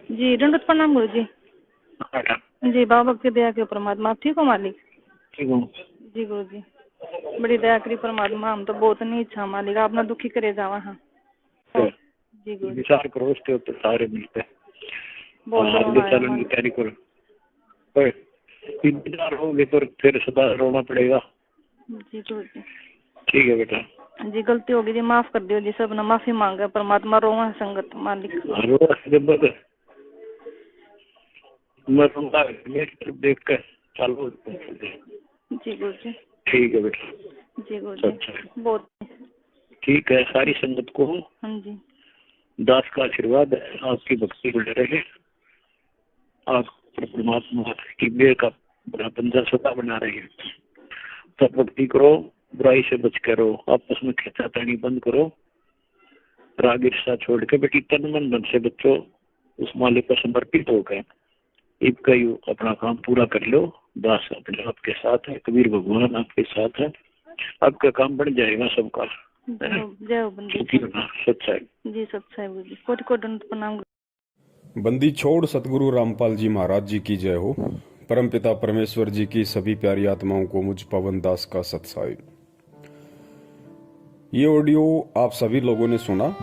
जी दंडवत प्रणाम गुरु जी। बेटा जी बाबा की दया के परमात्मा, आप ठीक हो मालिक? ठीक हूँ। जी गुरु जी, बड़ी दया करी परमात्मा, हम तो बहुत नहीं इच्छा मालिक, आप ना दुखी करे जावा। हाँ तो जी गुरु जी, विचार करो उसके ऊपर सारे मिलते हैं। बहुत आगे रोना आया चलने की मालिक। तैयारी करो। पर इंतजार होगे तो फिर सदा रोना पड़ेगा। जी गुरु जी, ठीक है बेटा। जी गलती होगी जी, माफ कर दियो जी, सब ना माफी मांगे परमात्मा, रोवा संगत मालिक। रो जब मैं तुमका मेरी तरफ देख कर चालू। जी गुरु जी। ठीक है बेटा। जी गुरु जी, अच्छा बहुत। ठीक है। सारी संगत को हाँ जी। दास का आशीर्वाद है, आपकी भक्ति बढ़ रहे, आप परमात्मा की मेहर का बड़ा बंधन सदा बना रहे हैं। तब भक्ति करो, बुराई से बच करो, आपस में खींचातानी बंद करो, राग ईर्ष्या छोड़ के बेटी तन मन धन से बच्चों उस मालिक को समर्पित होकर इनका अपना काम पूरा कर लो। दास अपने आपके साथ है, कबीर भगवान आपके साथ है, आपका काम बन जाएगा सबका। जय हो बंदी सच्चाई। जी, सच्चाई गुरु जी, कोटि कोटि दंडवत प्रणाम। बंदी छोड़ सतगुरु रामपाल जी महाराज जी की जय हो। परमपिता परमेश्वर जी की सभी प्यारी आत्माओं को मुझ पवन दास का सत्साई। ये ऑडियो आप सभी लोगों ने सुना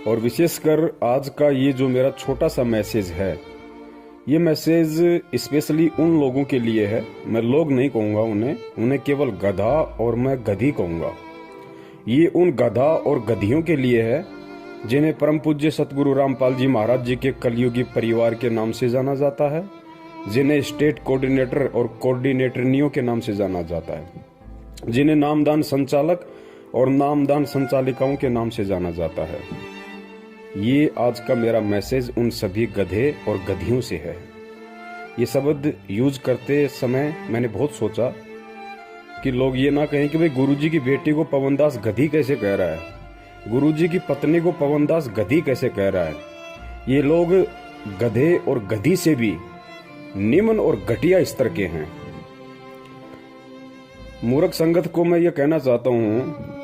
और विशेषकर आज का ये जो मेरा छोटा सा मैसेज है, ये मैसेज स्पेशली उन लोगों के लिए है। मैं लोग नहीं कहूंगा उन्हें केवल गधा और मैं गधी कहूंगा। ये उन गधा और गधियों के लिए है जिन्हें परम पूज्य सतगुरु रामपाल जी महाराज जी के कलयुगी परिवार के नाम से जाना जाता है, जिन्हें स्टेट कोऑर्डिनेटर और कोऑर्डिनेटरनियों के नाम से जाना जाता है, जिन्हें नामदान संचालक और नामदान संचालिकाओं के नाम से जाना जाता है। ये आज का मेरा मैसेज उन सभी गधे और गधियों से है। ये शब्द यूज करते समय मैंने बहुत सोचा कि लोग ये ना कहें कि भाई गुरुजी की बेटी को पवनदास गधी कैसे कह रहा है, गुरुजी की पत्नी को पवनदास गधी कैसे कह रहा है। ये लोग गधे और गधी से भी निम्न और घटिया स्तर के हैं। मूर्ख संगत को मैं ये कहना चाहता हूं,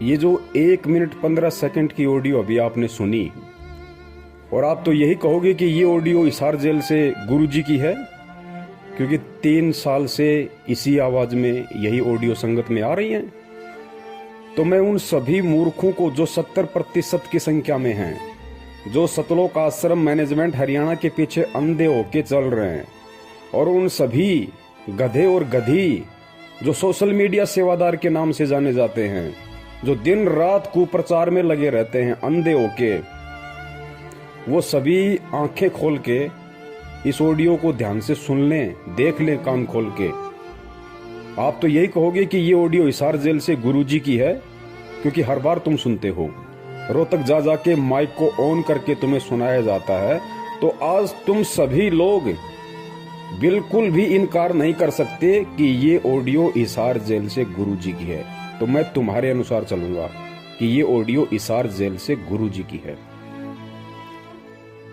ये जो 1 मिनट 15 सेकंड की ऑडियो अभी आपने सुनी और आप तो यही कहोगे कि ये ऑडियो हिसार जेल से गुरुजी की है, क्योंकि 3 साल से इसी आवाज में यही ऑडियो संगत में आ रही है। तो मैं उन सभी मूर्खों को जो 70% की संख्या में हैं, जो सतलोक आश्रम मैनेजमेंट हरियाणा के पीछे अंधे होके चल रहे हैं, और उन सभी गधे और गधी जो सोशल मीडिया सेवादार के नाम से जाने जाते हैं, जो दिन रात कुप्रचार में लगे रहते हैं अंधे होके, वो सभी आंखें खोल के इस ऑडियो को ध्यान से सुन लें, देख लें कान खोल के। आप तो यही कहोगे कि ये ऑडियो हिसार जेल से गुरुजी की है, क्योंकि हर बार तुम सुनते हो, रोहतक जा जाके माइक को ऑन करके तुम्हें सुनाया जाता है। तो आज तुम सभी लोग बिल्कुल भी इनकार नहीं कर सकते कि ये ऑडियो हिसार जेल से गुरुजी की है। तो मैं तुम्हारे अनुसार चलूंगा कि ये ऑडियो हिसार जेल से गुरुजी की है।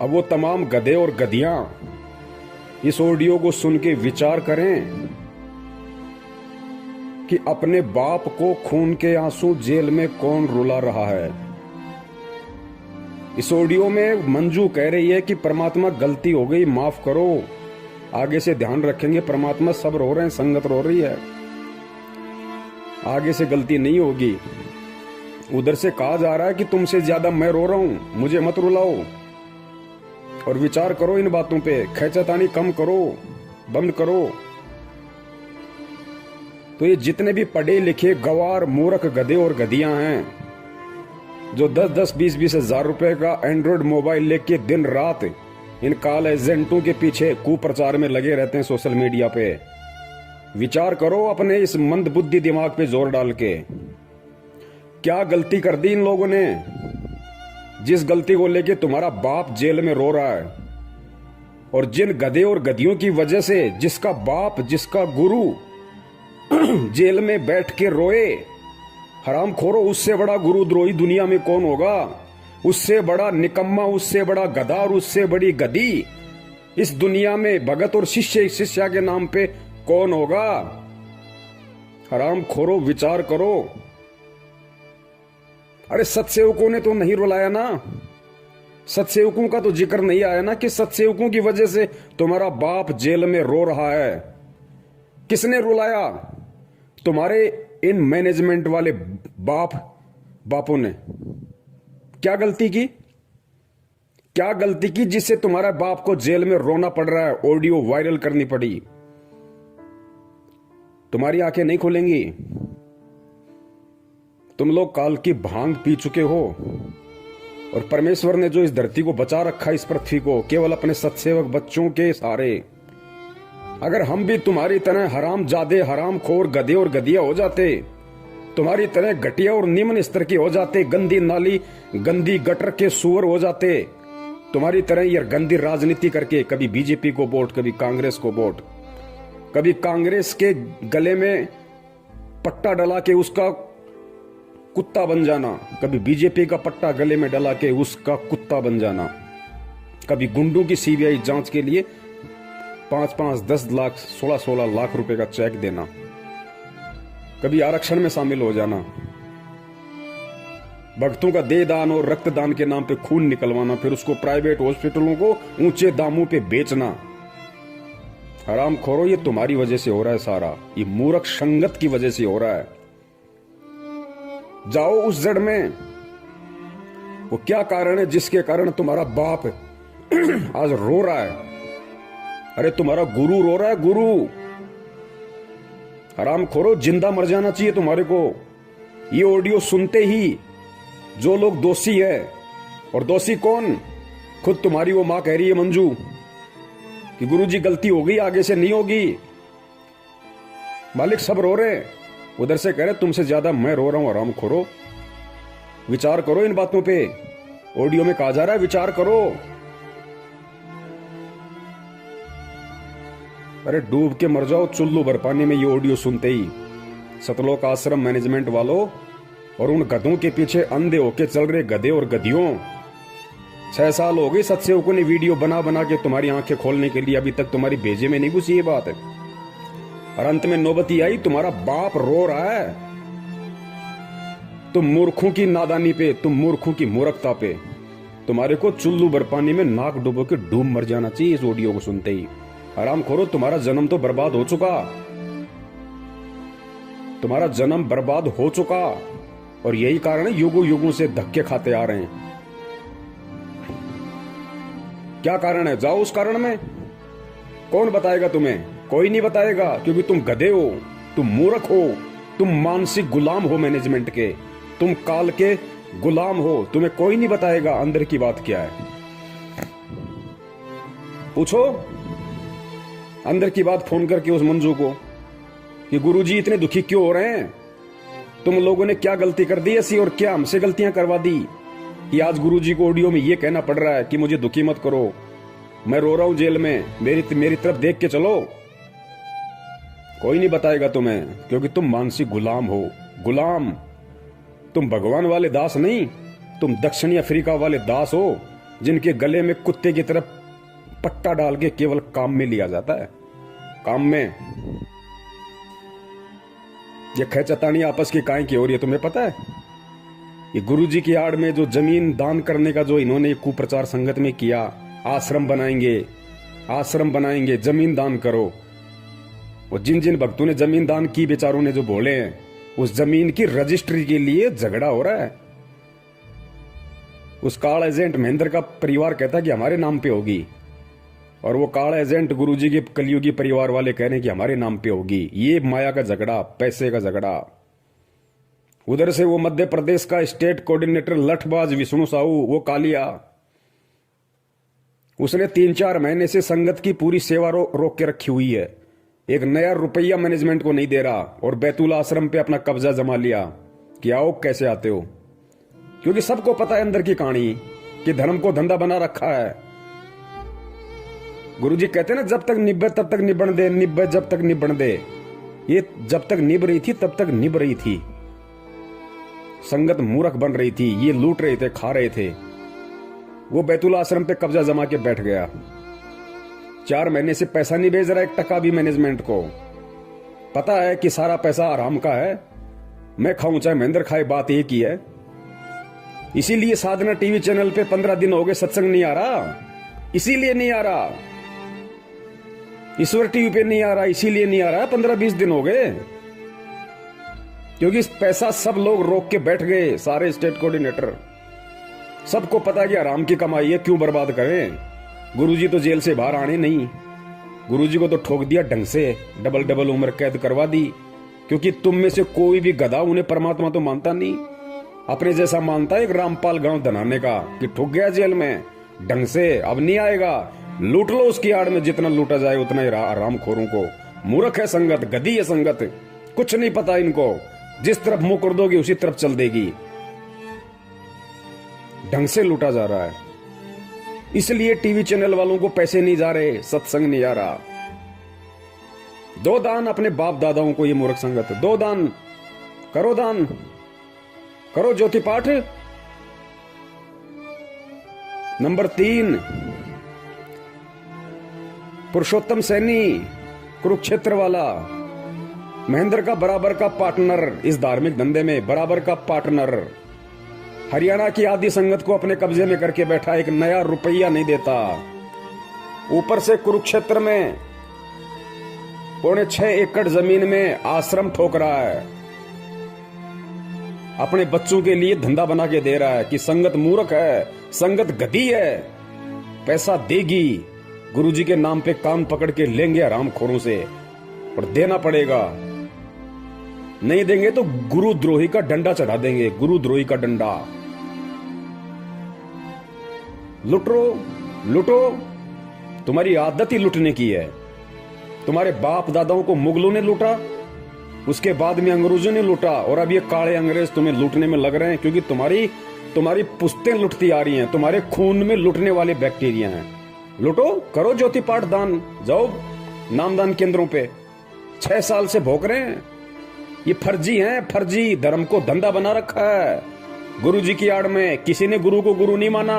अब वो तमाम गधे और गधियां इस ऑडियो को सुन के विचार करें कि अपने बाप को खून के आंसू जेल में कौन रुला रहा है। इस ऑडियो में मंजू कह रही है कि परमात्मा गलती हो गई, माफ करो, आगे से ध्यान रखेंगे। परमात्मा सब रो रहे हैं, संगत रो रही है, आगे से गलती नहीं होगी। उधर से कहा जा रहा है कि तुमसे ज्यादा मैं रो रहा हूं, मुझे मत रुलाओ। और विचार करो इन बातों पे, खैचतानी कम करो, बंद करो। तो ये जितने भी पढ़े लिखे गवार मूर्ख गधे और गधियां हैं, जो 10-10, 20-20 हजार रुपए का एंड्रॉइड मोबाइल लेके दिन रात इन कॉल एजेंटों के पीछे कुप्रचार में लगे रहते हैं सोशल मीडिया पे, विचार करो अपने इस मंद बुद्धि दिमाग पे जोर डाल के, क्या गलती कर दी इन लोगों ने, जिस गलती को लेके तुम्हारा बाप जेल में रो रहा है। और जिन गधे और गधियों की वजह से जिसका बाप, जिसका गुरु जेल में बैठ के रोए, हराम खोरो, उससे बड़ा गुरुद्रोही दुनिया में कौन होगा, उससे बड़ा निकम्मा, उससे बड़ा गधा और उससे बड़ी गधी इस दुनिया में भगत और शिष्य शिष्या के नाम पे कौन होगा। हराम खोरो, विचार करो। अरे सत्सेवकों ने तो नहीं रुलाया ना, सत्सेवकों का तो जिक्र नहीं आया ना कि सत्सेवकों की वजह से तुम्हारा बाप जेल में रो रहा है। किसने रुलाया? तुम्हारे इन मैनेजमेंट वाले बापों ने। क्या गलती की? क्या गलती की जिससे तुम्हारा बाप को जेल में रोना पड़ रहा है, ऑडियो वायरल करनी पड़ी? तुम्हारी आंखें नहीं खुलेंगी। तुम लोग काल की भांग पी चुके हो और परमेश्वर ने जो इस धरती को बचा रखा, इस पृथ्वी को, केवल अपने सत्सेवक बच्चों के सहारे। अगर हम भी तुम्हारी तरह हराम जादे, हराम खोर, गधे और गधिया हो जाते, तुम्हारी तरह घटिया और निम्न स्तर के हो जाते, गंदी नाली, गंदी गटर के सुअर हो जाते, तुम्हारी तरह ये गंदी राजनीति करके कभी बीजेपी को वोट, कभी कांग्रेस को वोट, कभी कांग्रेस के गले में पट्टा डला के उसका कुत्ता बन जाना, कभी बीजेपी का पट्टा गले में डला के उसका कुत्ता बन जाना, कभी गुंडों की सीबीआई जांच के लिए 5-5, 10 लाख, 16-16 लाख रुपए का चेक देना, कभी आरक्षण में शामिल हो जाना, भक्तों का दे दान और रक्तदान के नाम पे खून निकलवाना, फिर उसको प्राइवेट हॉस्पिटलों को ऊंचे दामों पे बेचना। हराम खोरो, ये तुम्हारी वजह से हो रहा है सारा। ये मूर्ख संगत की वजह से हो रहा है। जाओ उस जड़ में, वो क्या कारण है जिसके कारण तुम्हारा बाप आज रो रहा है? अरे तुम्हारा गुरु रो रहा है, गुरु। हराम खोरो, जिंदा मर जाना चाहिए तुम्हारे को। ये ऑडियो सुनते ही जो लोग दोषी है, और दोषी कौन? खुद तुम्हारी वो मां कह रही है मंजू कि गुरुजी गलती हो गई, आगे से नहीं होगी। मालिक सब रो रहे हैं, उधर से कह रहे तुमसे ज्यादा मैं रो रहा हूं। हराम खोरो, विचार करो इन बातों पे। ऑडियो में कहा जा रहा है विचार करो। अरे डूब के मर जाओ चुल्लू भर पानी में ये ऑडियो सुनते ही। सतलोक आश्रम मैनेजमेंट वालों और उन गधों के पीछे अंधे होके चल रहे गधे और गधियों, 6 साल हो गए सत्सेवकों ने वीडियो बना बना के तुम्हारी आंखें खोलने के लिए, अभी तक तुम्हारी भेजे में नहीं घुसी ये बात है। और अंत में नौबती आई, तुम्हारा बाप रो रहा है। तुम मूर्खों की नादानी पे, तुम मूर्खों की मूर्खता पे, तुम्हारे को चुल्लू भर पानी में नाक डुबो के डूब मर जाना चाहिए इस ऑडियो को सुनते ही। आराम खोरो, तुम्हारा जन्म तो बर्बाद हो चुका, तुम्हारा जन्म बर्बाद हो चुका। और यही कारण है युगों युगों से धक्के खाते आ रहे हैं। क्या कारण है? जाओ उस कारण में। कौन बताएगा तुम्हें? कोई नहीं बताएगा, क्योंकि तुम गधे हो, तुम मूर्ख हो, तुम मानसिक गुलाम हो मैनेजमेंट के, तुम काल के गुलाम हो। तुम्हें कोई नहीं बताएगा अंदर की बात क्या है। पूछो अंदर की बात फोन करके उस मंजू को कि गुरुजी इतने दुखी क्यों हो रहे हैं, तुम लोगों ने क्या गलती कर दी ऐसी, और क्या हमसे गलतियां करवा दी कि आज गुरुजी को ऑडियो में ये कहना पड़ रहा है कि मुझे दुखी मत करो, मैं रो रहा हूं जेल में, मेरी तरफ देख के चलो। कोई नहीं बताएगा तुम्हें, क्योंकि तुम मानसिक गुलाम हो। गुलाम, तुम भगवान वाले दास नहीं, तुम दक्षिणी अफ्रीका वाले दास हो, जिनके गले में कुत्ते की तरफ पट्टा डाल के केवल काम में लिया जाता है। काम में ये खेचतानी आपस की काहे की हो रही है तुम्हें पता है? ये गुरुजी की आड़ में जो जमीन दान करने का जो इन्होंने कुप्रचार संगत में किया, आश्रम बनाएंगे, जमीन दान करो। और जिन जिन भक्तों ने जमीन दान की, बेचारों ने जो बोले हैं, उस जमीन की रजिस्ट्री के लिए झगड़ा हो रहा है। उस काल एजेंट महेंद्र का परिवार कहता है कि हमारे नाम पे होगी, और वो काल एजेंट गुरुजी के कलयुगी परिवार वाले कह रहे हैं कि हमारे नाम पे होगी। ये माया का झगड़ा, पैसे का झगड़ा। उधर से वो मध्य प्रदेश का स्टेट कोऑर्डिनेटर लठबाज विष्णु साहू, वो कालिया, उसने 3-4 महीने से संगत की पूरी सेवा रोक के रखी हुई है। एक नया रुपया मैनेजमेंट को नहीं दे रहा, और बैतूल आश्रम पे अपना कब्जा जमा लिया कि आओ कैसे आते हो। क्योंकि सबको पता है अंदर की कहानी कि धर्म को धंधा बना रखा है। गुरुजी कहते हैं ना, जब तक निब्बे तब तक निबण दे, निब्बे जब तक निबण दे। ये जब तक निभ रही थी तब तक निभ रही थी। संगत मूर्ख बन रही थी, ये लूट रहे थे, खा रहे थे। वो बैतूल आश्रम पे कब्जा जमा के बैठ गया। 4 महीने से पैसा नहीं भेज रहा, 1 टका भी मैनेजमेंट को। पता है कि सारा पैसा आराम का है, मैं खाऊं चाहे महेंद्र खाए, बात एक ही है। इसीलिए साधना टीवी चैनल पे 15 दिन हो गए सत्संग नहीं आ रहा, इसीलिए नहीं आ रहा। ईश्वर टीवी पे नहीं आ रहा, इसीलिए नहीं आ रहा। 15-20 दिन हो गए, क्योंकि पैसा सब लोग रोक के बैठ गए, सारे स्टेट कोऑर्डिनेटर। सबको पता कि आराम की कमाई है, क्यों बर्बाद करें। गुरुजी तो जेल से बाहर आने नहीं, गुरुजी को तो ठोक दिया ढंग से, डबल उम्र कैद करवा दी। क्योंकि तुम में से कोई भी गधा उन्हें परमात्मा तो मानता नहीं, अपने जैसा मानता है एक रामपाल गांव धनाने का, कि ठुक गया जेल में ढंग से, अब नहीं आएगा। लूट लो उसकी आड़ में, जितना लूटा जाए उतना ही रामखोरों को। मूर्ख है संगत, गधी है संगत, कुछ नहीं पता इनको। जिस तरफ मुंह कर दोगे उसी तरफ चल देगी। ढंग से लूटा जा रहा है, इसलिए टीवी चैनल वालों को पैसे नहीं जा रहे, सत्संग नहीं आ रहा। दो दान अपने बाप दादाओं को, ये मूर्ख संगत। दो दान करो, दान करो, ज्योति पाठ। नंबर 3, पुरुषोत्तम सैनी, कुरुक्षेत्र वाला, महेंद्र का बराबर का पार्टनर इस धार्मिक धंधे में, बराबर का पार्टनर। हरियाणा की आदि संगत को अपने कब्जे में करके बैठा, एक नया रुपया नहीं देता। ऊपर से कुरुक्षेत्र में 6.25 एकड़ जमीन में आश्रम ठोक रहा है, अपने बच्चों के लिए धंधा बना के दे रहा है। कि संगत मूर्ख है, संगत गधी है, पैसा देगी, गुरुजी के नाम पे कान पकड़ के लेंगे हरामखोरों से, और देना पड़ेगा। नहीं देंगे तो गुरुद्रोही का डंडा चढ़ा देंगे, गुरुद्रोही का डंडा। लुटो, तुम्हारी आदत ही लुटने की है। तुम्हारे बाप दादाओं को मुगलों ने लूटा, उसके बाद में अंग्रेजों ने लूटा, और अब ये काले अंग्रेज तुम्हें लूटने में लग रहे हैं, क्योंकि तुम्हारी पुश्तें लुटती आ रही हैं, तुम्हारे खून में लुटने वाले बैक्टीरिया हैं। लुटो, करो ज्योति पाठ दान, जाओ नामदान केंद्रों पे। 6 साल से भोग रहे हैं, ये फर्जी हैं, फर्जी धर्म को धंधा बना रखा है गुरुजी की आड़ में। किसी ने गुरु को गुरु नहीं माना।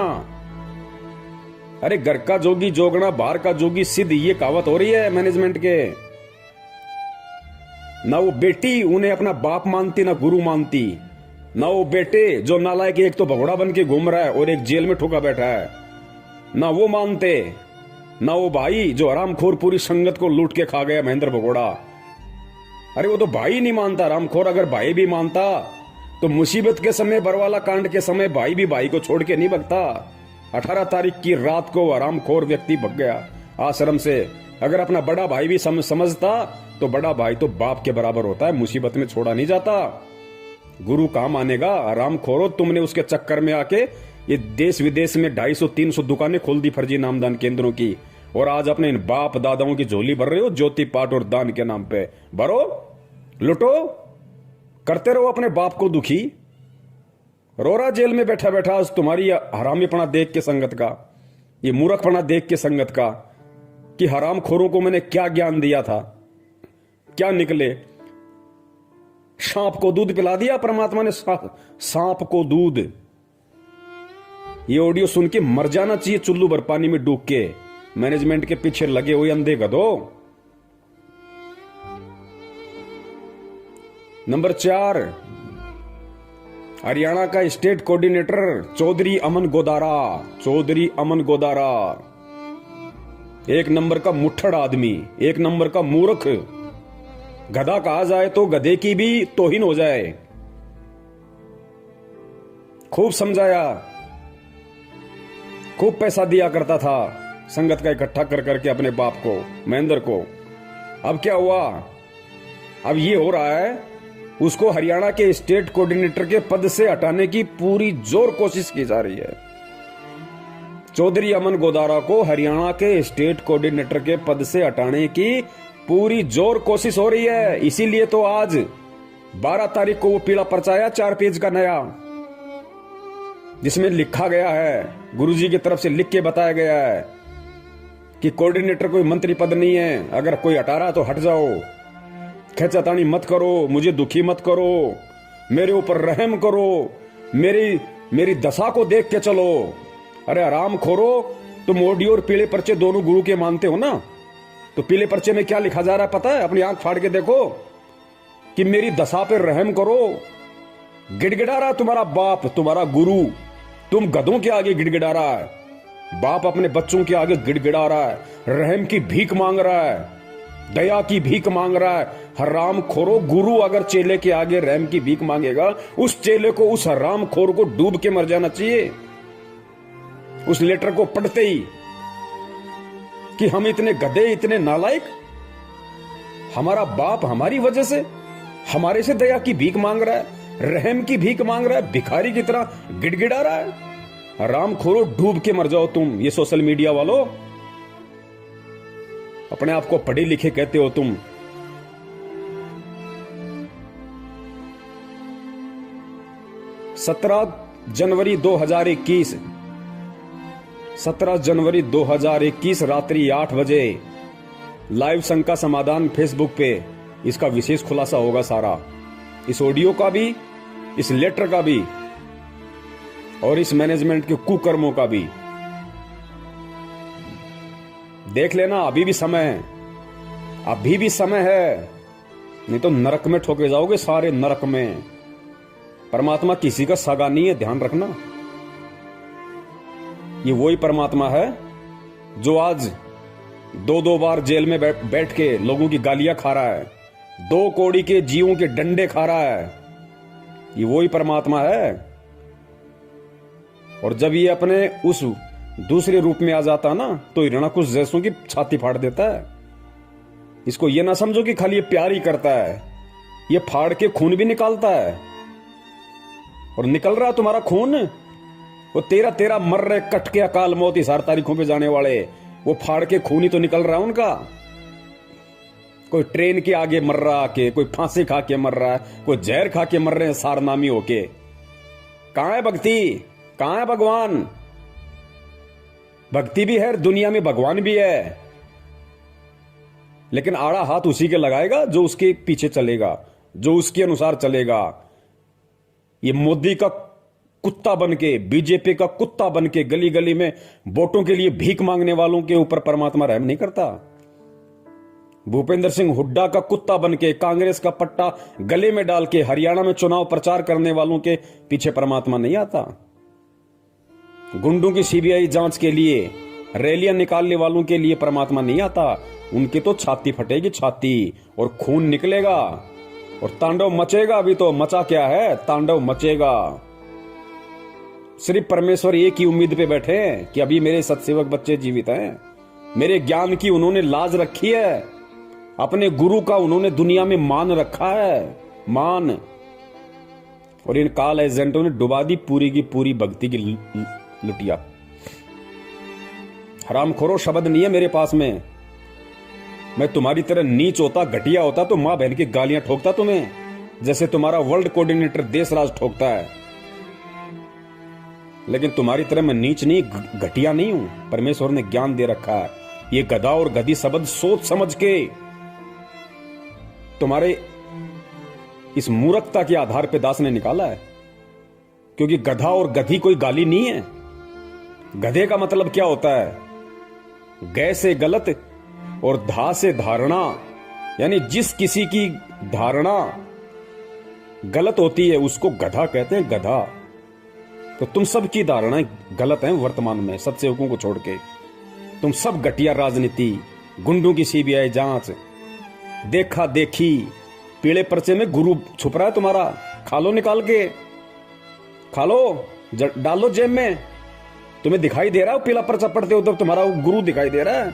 अरे घर का जोगी जोगना, बाहर का जोगी सिद्ध, ये कहावत हो रही है मैनेजमेंट के। ना वो बेटी उन्हें अपना बाप मानती, ना गुरु मानती। ना वो बेटे जो नालायक, एक तो भगोड़ा बन के घूम रहा है और एक जेल में ठोका बैठा है, ना वो मानते। ना वो भाई जो हरामखोर पूरी संगत को लूट के खा गया, महेंद्र भगोड़ा। अरे वो तो भाई नहीं मानता हरामखोर। अगर भाई भी मानता तो मुसीबत के समय, बरवाला कांड के समय, भाई भी भाई को छोड़ के नहीं भगता। 18 तारीख की रात को हरामखोर व्यक्ति भग गया आश्रम से। अगर अपना बड़ा भाई भी समझता तो बड़ा भाई तो बाप के बराबर होता है, मुसीबत में छोड़ा नहीं जाता। गुरु कहां मानेगा? हरामखोरो, तुमने उसके चक्कर में आके ये देश विदेश में 250-300 दुकानें खोल दी फर्जी नामदान केंद्रों की, और आज अपने इन बाप दादाओं की झोली भर रहे हो ज्योति पाठ और दान के नाम पे। भरो, लुटो, करते रहो अपने बाप को दुखी। रोरा जेल में बैठा बैठा आज तुम्हारी हरामीपना देख के संगत का, ये मूर्खपना देख के संगत का, कि हरामखोरों को मैंने क्या ज्ञान दिया था, क्या निकले। सांप को दूध पिला दिया परमात्मा ने, सांप को दूध। ये ऑडियो सुन के मर जाना चाहिए चुल्लू भर पानी में डूब के, मैनेजमेंट के पीछे लगे हुए अंधे गधो। नंबर 4, हरियाणा का स्टेट कोऑर्डिनेटर चौधरी अमन गोदारा। चौधरी अमन गोदारा एक नंबर का मुट्ठड़ आदमी, एक नंबर का मूर्ख। गधा कहा जाए तो गधे की भी तौहीन हो जाए। खूब समझाया, खूब पैसा दिया करता था संगत का इकट्ठा कर करके अपने बाप को, महेंद्र को। अब क्या हुआ? अब ये हो रहा है, उसको हरियाणा के स्टेट कोऑर्डिनेटर के पद से हटाने की पूरी जोर कोशिश की जा रही है। चौधरी अमन गोदारा को हरियाणा के स्टेट कोऑर्डिनेटर के पद से हटाने की पूरी जोर कोशिश हो रही है। इसीलिए तो आज 12 तारीख को वो पीला पर्चा आया 4 पेज का नया, जिसमें लिखा गया है, गुरुजी की तरफ से लिख के बताया गया है कि कोऑर्डिनेटर कोई मंत्री पद नहीं है, अगर कोई हटा रहा तो हट जाओ, खेचातानी मत करो, मुझे दुखी मत करो, मेरे ऊपर रहम करो, मेरी दशा को देख के चलो। अरे आराम खोरो, तुम ऑडियो और पीले पर्चे दोनों गुरु के मानते हो ना, तो पीले पर्चे में क्या लिखा जा रहा है पता है? अपनी आंख फाड़ के देखो कि मेरी दशा पे रहम करो। गिड़गिड़ा रहा तुम्हारा बाप, तुम्हारा गुरु, तुम गधों के आगे गिड़गिड़ा रहा है, बाप अपने बच्चों के आगे गिड़गिड़ा रहा है, रहम की भीख मांग रहा है, दया की भीख मांग रहा है। हराम खोरो, गुरु अगर चेले के आगे रहम की भीख मांगेगा, उस चेले को, उस हराम खोर को डूब के मर जाना चाहिए उस लेटर को पढ़ते ही, कि हम इतने गधे, इतने नालायक, हमारा बाप हमारी वजह से हमारे से दया की भीख मांग रहा है, रहम की भीख मांग रहा है, भिखारी की तरह गिड़गिड़ा रहा है। राम खोरो, डूब के मर जाओ तुम। ये सोशल मीडिया वालों, अपने आप को पढ़े लिखे कहते हो तुम। जनवरी 2021 17 जनवरी 2021 रात्रि 8 बजे लाइव शंका समाधान फेसबुक पे इसका विशेष खुलासा होगा सारा, इस ऑडियो का भी, इस लेटर का भी, और इस मैनेजमेंट के कुकर्मों का भी। देख लेना, अभी भी समय है, अभी भी समय है, नहीं तो नरक में ठोके जाओगे, सारे नरक में। परमात्मा किसी का सगा नहीं है, ध्यान रखना। ये वही परमात्मा है जो आज 2-2 बार जेल में बैठ के लोगों की गालियां खा रहा है, 2 कौड़ी के जीवों के डंडे खा रहा है। ये वही परमात्मा है। और जब ये अपने उस दूसरे रूप में आ जाता ना, तो हिरणाकुश जैसों की छाती फाड़ देता है। इसको ये ना समझो कि खाली ये प्यार ही करता है, ये फाड़ के खून भी निकालता है। और निकल रहा तुम्हारा खून, वो 13 मर रहे कट के अकाल मौत इस 8 तारीखों पे जाने वाले, वो फाड़ के खून ही तो निकल रहा है उनका। कोई ट्रेन के आगे मर रहा आके, कोई फांसी खा के मर रहा है, कोई जहर खा के मर रहे हैं सारनामी होके। कहां है भक्ति, कहां है भगवान? भक्ति भी है, दुनिया में भगवान भी है, लेकिन आड़ा हाथ उसी के लगाएगा जो उसके पीछे चलेगा, जो उसके अनुसार चलेगा। ये मोदी का कुत्ता बनके, बीजेपी का कुत्ता बनके गली गली में वोटों के लिए भीख मांगने वालों के ऊपर परमात्मा रहम नहीं करता। भूपेंद्र सिंह हुड्डा का कुत्ता बनके, कांग्रेस का पट्टा गले में डाल के हरियाणा में चुनाव प्रचार करने वालों के पीछे परमात्मा नहीं आता। गुंडों की सीबीआई जांच के लिए रैलियां निकालने वालों के लिए परमात्मा नहीं आता। उनकी तो छाती फटेगी, छाती, और खून निकलेगा और तांडव मचेगा। अभी तो मचा क्या है, तांडव मचेगा। सिर्फ परमेश्वर एक ही उम्मीद पे बैठे हैं कि अभी मेरे सत्सेवक बच्चे जीवित हैं, मेरे ज्ञान की उन्होंने लाज रखी है, अपने गुरु का उन्होंने दुनिया में मान रखा है, मान। और इन काल एजेंटों ने डुबा दी पूरी की पूरी भक्ति की लुटिया। हरामखोरो शब्द नहीं है मेरे पास में। मैं तुम्हारी तरह नीच होता, घटिया होता तो मां बहन की गालियां ठोकता तुम्हें, जैसे तुम्हारा वर्ल्ड कोऑर्डिनेटर देशराज ठोकता है। लेकिन तुम्हारी तरह मैं नीच नहीं, घटिया नहीं हूं। परमेश्वर ने ज्ञान दे रखा है। ये गधा और गधी शब्द सोच समझ के तुम्हारे इस मूर्खता के आधार पे दास ने निकाला है, क्योंकि गधा और गधी कोई गाली नहीं है। गधे का मतलब क्या होता है? गै से गलत और धा से धारणा, यानी जिस किसी की धारणा गलत होती है उसको गधा कहते हैं, गधा। तो तुम सब की धारणाएं गलत हैं वर्तमान में, सत्सेवकों को छोड़ के। तुम सब घटिया राजनीति, गुंडों की सीबीआई जांच, देखा देखी, पीले पर्चे में गुरु छुप रहा है तुम्हारा। खा लो, निकाल के खा लो, डाल लो जेब में। तुम्हें दिखाई दे रहा है पीला पर्चा पढ़ते हो तब तुम्हारा गुरु दिखाई दे रहा है।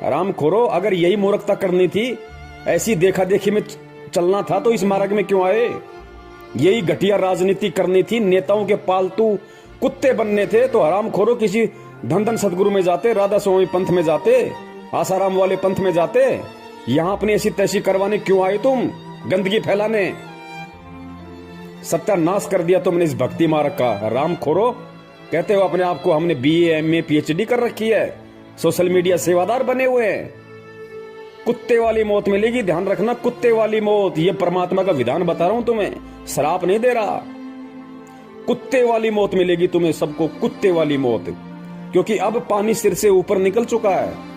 आराम खोरो, अगर यही मूर्खता करनी थी, ऐसी देखा देखी में चलना था तो इस मार्ग में क्यों आए? यही घटिया राजनीति करनी थी, नेताओं के पालतू कुत्ते बनने थे तो हराम खोरो किसी धन सदगुरु में जाते, राधा स्वामी पंथ में जाते, आसाराम वाले पंथ में जाते। यहां अपनी ऐसी तैसी करवाने क्यों आए तुम? गंदगी फैलाने। सत्यानाश कर दिया तुमने इस भक्ति मार्ग का। राम खोरो, कहते हो अपने आप को हमने BA MA PhD कर रखी है, सोशल मीडिया सेवादार बने हुए हैं। कुत्ते वाली मौत मिलेगी, ध्यान रखना, कुत्ते वाली मौत। ये परमात्मा का विधान बता रहा हूं तुम्हें, श्राप नहीं दे रहा। कुत्ते वाली मौत मिलेगी तुम्हें सबको, कुत्ते वाली मौत, क्योंकि अब पानी सिर से ऊपर निकल चुका है।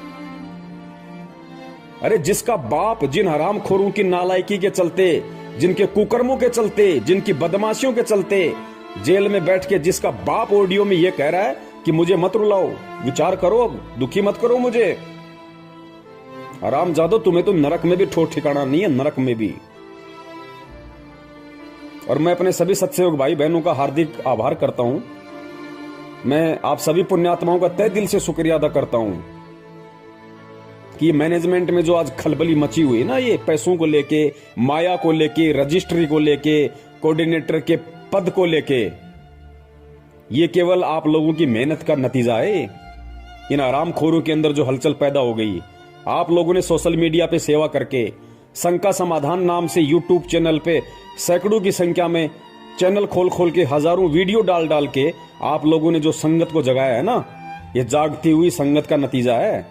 अरे जिसका बाप जिन हरामखोरों की नालायकी के चलते, जिनके कुकर्मों के चलते, जिनकी बदमाशियों के चलते जेल में बैठ के जिसका बाप ऑडियो में ये कह रहा है कि मुझे मत रुलाओ, विचार करो, अब दुखी मत करो मुझे। हरामजादो, तुम्हें तो नरक में भी ठोठ ठिकाना नहीं है, नरक में भी। और मैं अपने सभी सत्सयोग भाई बहनों का हार्दिक आभार करता हूं। मैं आप सभी पुण्यात्माओं का तहे दिल से शुक्रिया अदा करता हूं कि मैनेजमेंट में जो आज खलबली मची हुई ना, ये पैसों को लेके, माया को लेके, रजिस्ट्री को लेके, कोऑर्डिनेटर के पद को लेके, ये केवल आप लोगों की मेहनत का नतीजा है। इन आरामखोरों के अंदर जो हलचल पैदा हो गई, आप लोगों ने सोशल मीडिया पे सेवा करके, शंका समाधान नाम से यूट्यूब चैनल पे सैकड़ों की संख्या में चैनल खोल खोल के, हजारों वीडियो डाल डाल के आप लोगों ने जो संगत को जगाया है ना, ये जागती हुई संगत का नतीजा है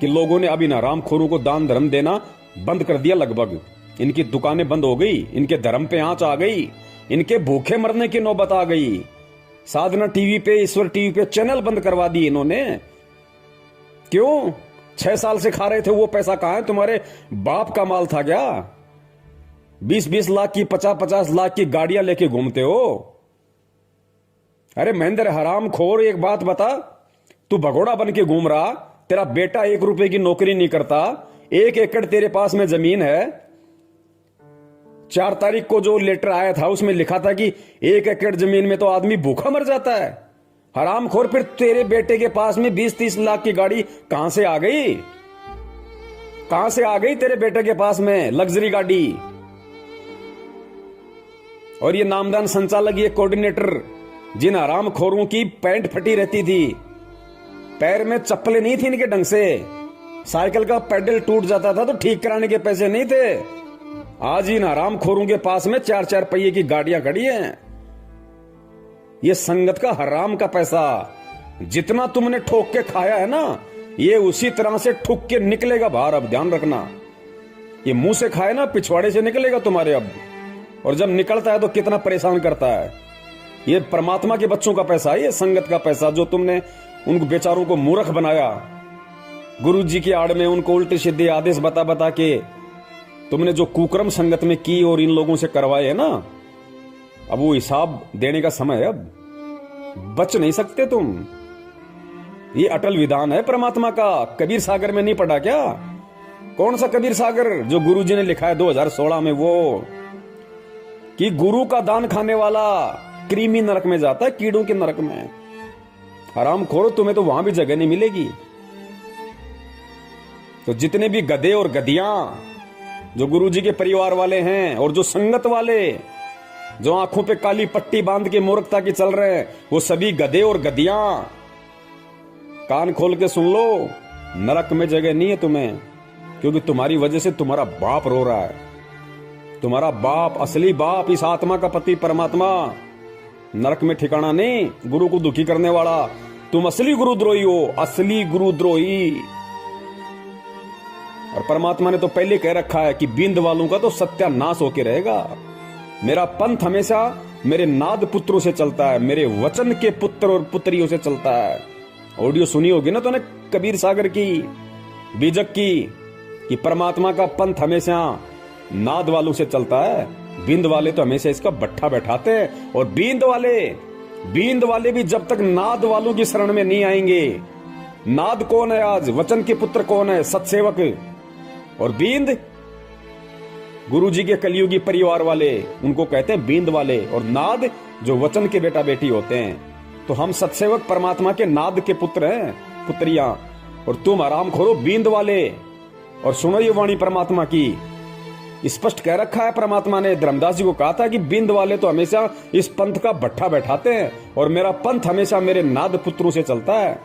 कि लोगों ने अब इन आरामखोरों को दान धर्म देना बंद कर दिया। लगभग इनकी दुकानें बंद हो गई, इनके धर्म पे आंच आ गई, इनके भूखे मरने की नौबत आ गई। साधना टीवी पे, ईश्वर टीवी पे चैनल बंद करवा दिए इन्होंने। क्यों? 6 साल से खा रहे थे, वो पैसा कहां है? तुम्हारे बाप का माल था क्या? 20-20 लाख की, 50-50 लाख की गाड़ियां लेके घूमते हो। अरे महेंद्र हरामखोर, एक बात बता, तू भगोड़ा बन के घूम रहा, तेरा बेटा 1 रुपए की नौकरी नहीं करता, 1 एकड़ तेरे पास में जमीन है। 4 तारीख को जो लेटर आया था उसमें लिखा था कि 1 एकड़ जमीन में तो आदमी भूखा मर जाता है। हरामखोर, फिर तेरे बेटे के पास में 20-30 लाख की गाड़ी कहां से आ गई? कहां से आ गई तेरे बेटे के पास में लग्जरी गाड़ी? और ये नामदान संचालक, ये कोऑर्डिनेटर, जिन हरामखोरों की पैंट फटी रहती थी, पैर में चप्पलें नहीं थी इनके ढंग से, साइकिल का पैडल टूट जाता था तो ठीक कराने के पैसे नहीं थे। आज इन हरामखोरों के पास में 4-4 पहिए की गाड़ियां खड़ी हैं। ये संगत का हराम का पैसा, जितना तुमने ठोक के खाया है ना, ये उसी तरह से ठुक के निकलेगा बाहर। अब ध्यान रखना, ये मुंह से खाए ना, पिछवाड़े से निकलेगा तुम्हारे अब। और जब निकलता है तो कितना परेशान करता है। ये परमात्मा के बच्चों का पैसा है, ये संगत का पैसा, जो तुमने उन बेचारों को मूर्ख बनाया। गुरु जी की आड़ में उनको उल्टे सीधे आदेश बता बता के तुमने जो कुकर्म संगत में की और इन लोगों से करवाए है ना, अब वो हिसाब देने का समय है। अब बच नहीं सकते तुम। ये अटल विधान है परमात्मा का। कबीर सागर में नहीं पढ़ा क्या? कौन सा कबीर सागर जो गुरु जी ने लिखा है 2016 में, वो कि गुरु का दान खाने वाला कृमि नरक में जाता है, कीड़ों के नरक में। हरामखोरो, तुम्हें तो वहां भी जगह नहीं मिलेगी। तो जितने भी गधे और गधियां जो गुरुजी के परिवार वाले हैं और जो संगत वाले जो आंखों पे काली पट्टी बांध के मूर्खता की चल रहे हैं, वो सभी गधे और गधियां कान खोल के सुन लो, नरक में जगह नहीं है तुम्हें। क्योंकि तुम्हारी वजह से तुम्हारा बाप रो रहा है। तुम्हारा बाप, असली बाप, इस आत्मा का पति परमात्मा, नरक में ठिकाना नहीं। गुरु को दुखी करने वाला तुम असली गुरुद्रोही हो, असली गुरुद्रोही। और परमात्मा ने तो पहले कह रखा है कि बिंद वालों का तो सत्यानाश होके रहेगा। मेरा पंथ हमेशा मेरे नाद पुत्रों से चलता है, मेरे वचन के पुत्र और पुत्रियों से चलता है। ऑडियो सुनी होगी ना तो ने कबीर सागर की, बीजक की, कि परमात्मा का पंथ हमेशा नाद वालों से चलता है। बिंद वाले तो हमेशा इसका बट्ठा बैठाते हैं। और बिंद वाले भी जब तक नाद वालों की शरण में नहीं आएंगे। नाद कौन है आज? वचन के पुत्र कौन है? सत्सेवक। और बिंद गुरु जी के कलियुगी परिवार वाले, उनको कहते हैं बिंद वाले। और नाद जो वचन के बेटा बेटी होते हैं। तो हम सत्सेवक परमात्मा के नाद के पुत्र हैं, पुत्रियां। और तुम आराम खोरो बिंद वाले। और सुनो ये वाणी परमात्मा की, स्पष्ट कह रखा है परमात्मा ने। धर्मदास जी को कहा था कि बिंद वाले तो हमेशा इस पंथ का भट्ठा बैठाते हैं और मेरा पंथ हमेशा मेरे नाद पुत्रों से चलता है।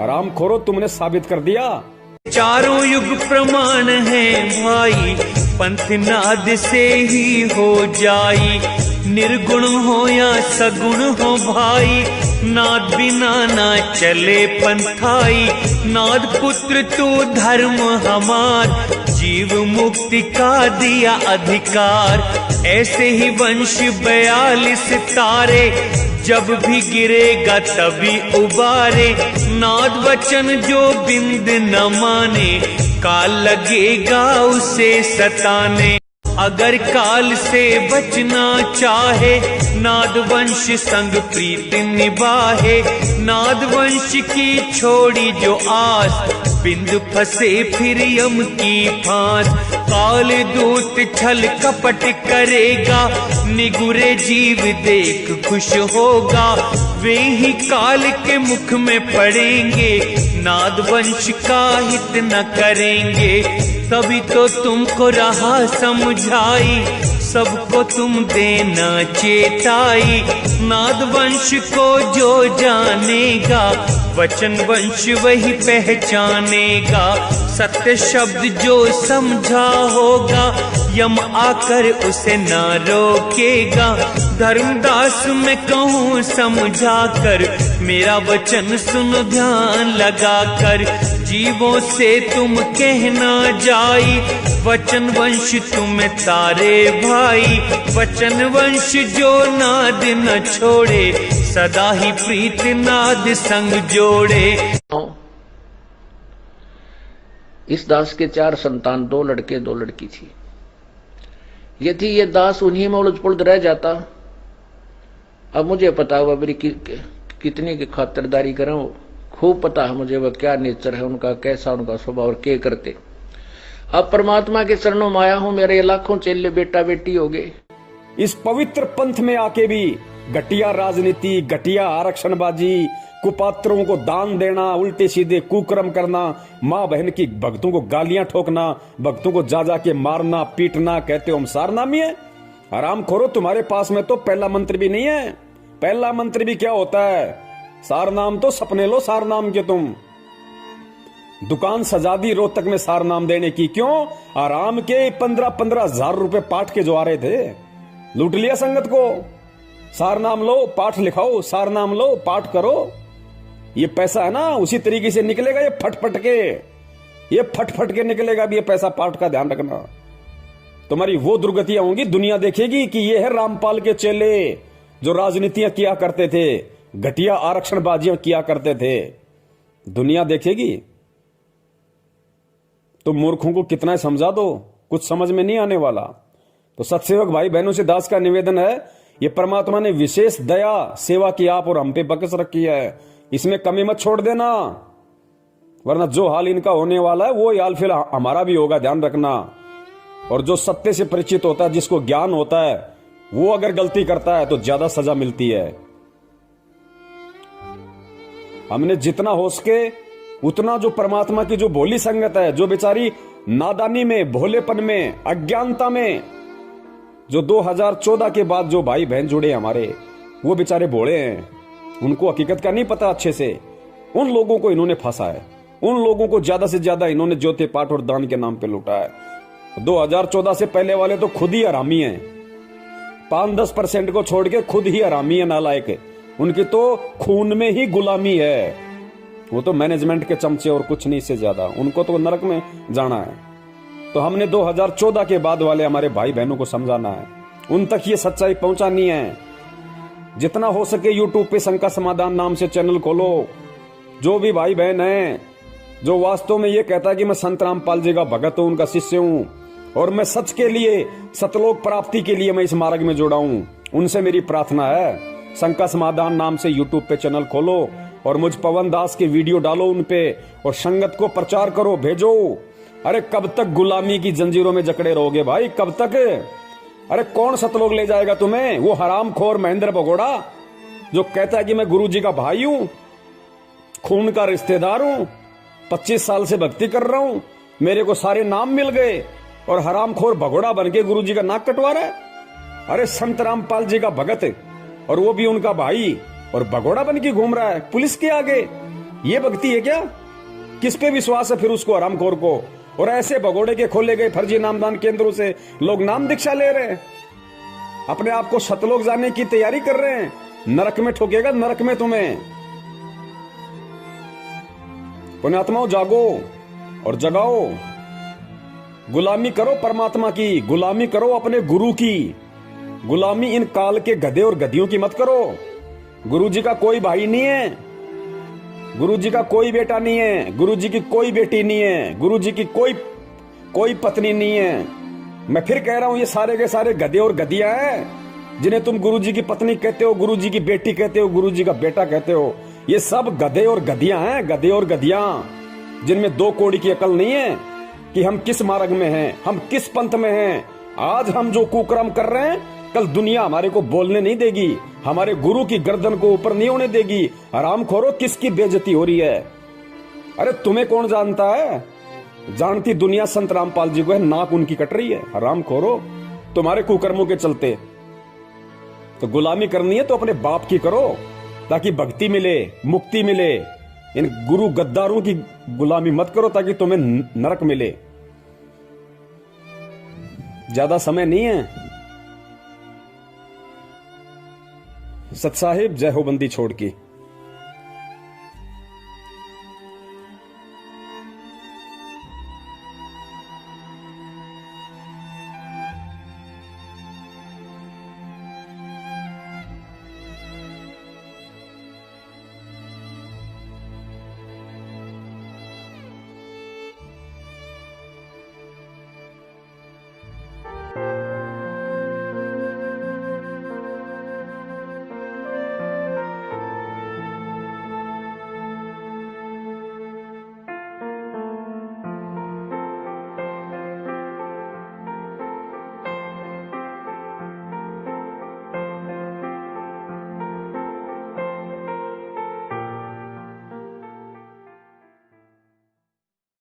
आराम खोरो, तुमने साबित कर दिया। चारों युग प्रमाण है भाई, पंथ नाद से ही हो जाई। निर्गुण हो या सगुण हो भाई, नाद बिना ना चले पंथाई। नाद पुत्र तू धर्म हमार, जीव मुक्ति का दिया अधिकार। ऐसे ही वंश 42 तारे, जब भी गिरेगा तभी उबारे। नाद वचन जो बिंद न माने, काल लगेगा उसे सताने। अगर काल से बचना चाहे नादवंश संग प्रीत निभाहे। नादवंश की छोड़ी जो आस बिंद फंसे फिर यम की फांस। काल दूत छल कपट करेगा निगुरे जीव देख खुश होगा। वे ही काल के मुख में पड़ेंगे नादवंश का हित न करेंगे। तभी तो तुमको रहा समझाई सबको तुम देना चेताई। नादवंश को जो जानेगा वचन वंश वही पहचानेगा। सत्य शब्द जो समझा होगा यम आकर उसे ना रोकेगा। धर्मदास मैं कहूँ समझा कर मेरा वचन सुनो ध्यान लगा कर। जीवों से तुम कहना जाई वचन वंश तुम्हें तारे भाई। वचन वंश जो नाद न छोड़े सदा ही प्रीत नाद संग जोड़े। इस दास के 4 संतान, 2 लड़के 2 लड़की थी। यदि ये दास उन्हीं में उलझ पुलझ रह जाता। अब मुझे पता हुआ मेरी कितनी की खातिरदारी करूं, खूब पता है मुझे वह क्या नेचर है उनका, कैसा उनका स्वभाव और क्या करते। अब परमात्मा के चरणों में आया हूं, मेरे लाखों चेले बेटा बेटी हो गए। इस पवित्र पंथ में आके भी घटिया राजनीति, घटिया आरक्षणबाजी, कुपात्रों को दान देना, उल्टे सीधे कुकर्म करना, माँ बहन की भक्तों को गालियां ठोकना, भक्तों को जा जा के मारना पीटना, कहते हो हम सारनामी है। आराम खोरो, तुम्हारे पास में तो पहला मंत्र भी नहीं है। पहला मंत्र भी क्या होता है? सारनाम तो सपने लो सारनाम के तुम। दुकान सजा दी रोहतक में सारनाम देने की, क्यों? आराम के 15-15 हजार रुपए पाठ के जो आ रहे थे, लूट लिया संगत को। सारनाम लो, पाठ लिखाओ, सारनाम लो, पाठ करो। ये पैसा है ना उसी तरीके से निकलेगा, ये फट के निकलेगा भी ये पैसा। पाठ का ध्यान रखना, तुम्हारी वो दुर्गतियां होंगी, दुनिया देखेगी कि ये है रामपाल के चेले जो राजनीतियां किया करते थे, घटिया आरक्षणबाजियां किया करते थे। दुनिया देखेगी। तो मूर्खों को कितना समझा दो, कुछ समझ में नहीं आने वाला। तो सत्सेवक भाई बहनों से दास का निवेदन है, ये परमात्मा ने विशेष दया सेवा की आप और हम पे बकस रखी है, इसमें कमी मत छोड़ देना, वरना जो हाल इनका होने वाला है वो हाल फिर हमारा भी होगा, ध्यान रखना। और जो सत्य से परिचित होता है, जिसको ज्ञान होता है, वो अगर गलती करता है तो ज्यादा सजा मिलती है। हमने जितना हो सके उतना जो परमात्मा की जो भोली संगत है, जो बेचारी नादानी में, भोलेपन में, अज्ञानता में, जो 2014 के बाद जो भाई बहन जुड़े हमारे, वो बेचारे भोले हैं, उनको हकीकत का नहीं पता अच्छे से। उन लोगों को इन्होंने फंसा है, उन लोगों को ज्यादा से ज्यादा इन्होंने ज्योति पाठ और दान के नाम पे लूटा है। 2014 से पहले वाले तो खुद ही हरामी हैं, 5-10% को छोड़ के खुद ही हरामी है, नालायक। उनकी तो खून में ही गुलामी है, वो तो मैनेजमेंट के चमचे और कुछ नहीं से ज्यादा, उनको तो नरक में जाना है। तो हमने 2014 के बाद वाले हमारे भाई बहनों को समझाना है, उन तक ये सच्चाई पहुंचानी है। जितना हो सके यूट्यूब पे शंका समाधान नाम से चैनल खोलो। जो भी भाई बहन है जो वास्तव में ये कहता है कि मैं संत रामपाल जी का भगत हूं, उनका शिष्य हूं, और मैं सच के लिए, सतलोक प्राप्ति के लिए मैं इस मार्ग में जुड़ा हूं, उनसे मेरी प्रार्थना है, शंका समाधान नाम से यूट्यूब पे चैनल खोलो और मुझ पवन दास के वीडियो डालो उन पे, और संगत को प्रचार करो, भेजो। अरे कब तक गुलामी की जंजीरों में जकड़े रहोगे भाई, कब तक? अरे कौन सतलोक ले जाएगा तुम्हें? वो हरामखोर महेंद्र भगोड़ा जो कहता है कि मैं गुरु जी का भाई हूं, खून का रिश्तेदार हूं, 25 साल से भक्ति कर रहा हूं, मेरे को सारे नाम मिल गए, और हरामखोर भगोड़ा बन के गुरु जी का नाक कटवा रहा है। अरे संत रामपाल जी का भगत, और वो भी उनका भाई, और भगोड़ा बन के घूम रहा है पुलिस के आगे। ये भक्ति है क्या? किस पे विश्वास है फिर उसको, हरामखोर को? और ऐसे भगोड़े के खोले गए फर्जी नामदान केंद्रों से लोग नाम दीक्षा ले रहे हैं, अपने आप को सतलोक जाने की तैयारी कर रहे हैं। नरक में ठोकेगा, नरक में तुम्हें। पुण्यात्माओं जागो और जगाओ, गुलामी करो परमात्मा की, गुलामी करो अपने गुरु की, गुलामी इन काल के गधे और गधियों की मत करो। गुरु जी का कोई भाई नहीं है, गुरु जी का कोई बेटा नहीं है, गुरु जी की कोई बेटी नहीं है, गुरु जी की कोई पत्नी नहीं है। मैं फिर कह रहा हूं, ये सारे के सारे गधे और गधियां हैं जिन्हें तुम गुरुजी की पत्नी कहते हो, गुरुजी की बेटी कहते हो, गुरुजी का बेटा कहते हो। ये सब गधे और गधियां हैं, गधे और गधियां, जिनमें दो कौड़ी की अकल नहीं है कि हम किस मार्ग में हैं, हम किस पंथ में हैं। आज हम जो कुकर्म कर रहे हैं, कल दुनिया हमारे को बोलने नहीं देगी, हमारे गुरु की गर्दन को ऊपर नहीं होने देगी। हरामखोरो, किसकी बेइज्जती हो रही है? अरे तुम्हें कौन जानता है? जानती दुनिया संत रामपाल जी को है, नाक उनकी कट रही है। हरामखोरो, तुम्हारे कुकर्मों के चलते। तो गुलामी करनी है तो अपने बाप की करो, ताकि भक्ति मिले, मुक्ति मिले। इन गुरु गद्दारों की गुलामी मत करो ताकि तुम्हें नरक मिले। ज्यादा समय नहीं है। सत साहिब, जय हो बंदी छोड़ की।